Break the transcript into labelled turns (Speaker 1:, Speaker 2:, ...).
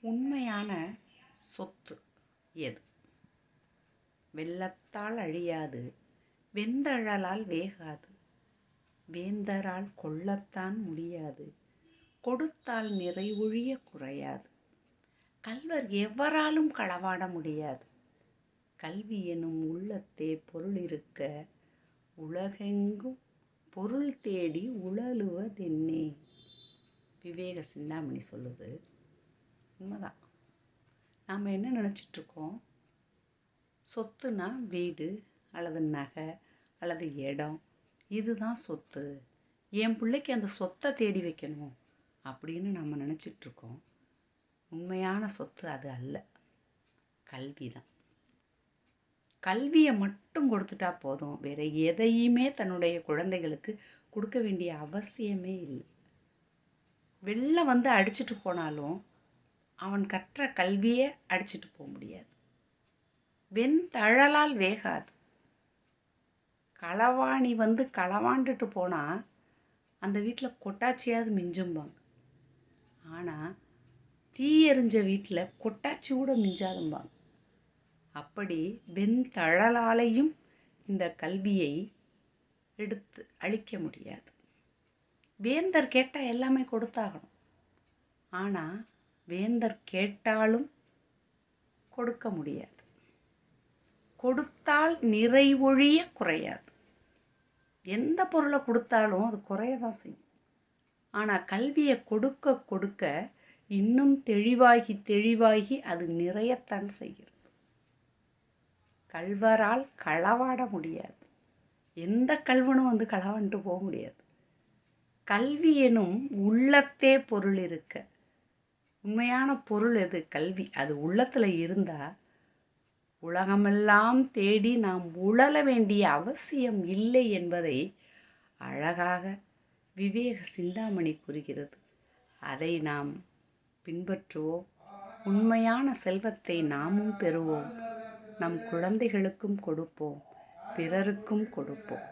Speaker 1: உண்மையான சொத்து எது? வெள்ளத்தால் அழியாது, வெந்தழலால் வேகாது, வேந்தரால் கொள்ளத்தான் முடியாது, கொடுத்தால் நிறைவொழிய குறையாது, கள்வர் எவராலும் களவாட முடியாது, கல்வி எனும் உள்ளத்தே பொருள் இருக்க, உலகெங்கும் பொருள் தேடி உழலுவதென்னே. விவேக சிந்தாமணி சொல்லுது. உண்மைதான். நாம் என்ன நினச்சிட்ருக்கோம், சொத்துனா வீடு அல்லது நகை அல்லது இடம், இதுதான் சொத்து, என் பிள்ளைக்கு அந்த சொத்தை தேடி வைக்கணும் அப்படின்னு நம்ம நினச்சிட்ருக்கோம். உண்மையான சொத்து அது அல்ல, கல்வி தான். கல்வியை மட்டும் கொடுத்துட்டா போதும், வேறு எதையுமே தன்னுடைய குழந்தைகளுக்கு கொடுக்க வேண்டிய அவசியமே இல்லை. வெளில அடிச்சுட்டு போனாலும் அவன் கற்ற கல்வியை அடிச்சுட்டு போக முடியாது. வெண்தழலால் வேகாது. களவாணி களவாண்டுட்டு போனால் அந்த வீட்டில் கொட்டாச்சியாவது மிஞ்சும்பாங்க. ஆனால் தீ எறிஞ்ச வீட்டில் கொட்டாச்சி கூட மிஞ்சாதும்பாங்க. அப்படி வெண்தழலாலையும் இந்த கல்வியை எடுத்து அழிக்க முடியாது. வேந்தர் கேட்டால் எல்லாமே கொடுத்தாகணும். ஆனால் வேந்தர் கேட்டாலும் கொடுக்க முடியாது. கொடுத்தால் நிறைவொழிய குறையாது. எந்த பொருளை கொடுத்தாலும் அது குறைய தான் செய்யும். ஆனால் கல்வியை கொடுக்க கொடுக்க இன்னும் தெளிவாகி அது நிறையத்தான் செய்கிறது. கள்வரால் களவாட முடியாது. எந்த கல்வனும் களவாண்டு போக முடியாது. கல்வி எனும் உள்ளத்தே பொருள் இருக்க. உண்மையான பொருள் எது? கல்வி. அது உள்ளத்தில் இருந்தால் உலகமெல்லாம் தேடி நாம் உழல வேண்டிய அவசியம் இல்லை என்பதை அழகாக விவேக சிந்தாமணி கூறுகிறது. அதை நாம் பின்பற்றுவோம். உண்மையான செல்வத்தை நாமும் பெறுவோம். நம் குழந்தைகளுக்கும் கொடுப்போம், பிறருக்கும் கொடுப்போம்.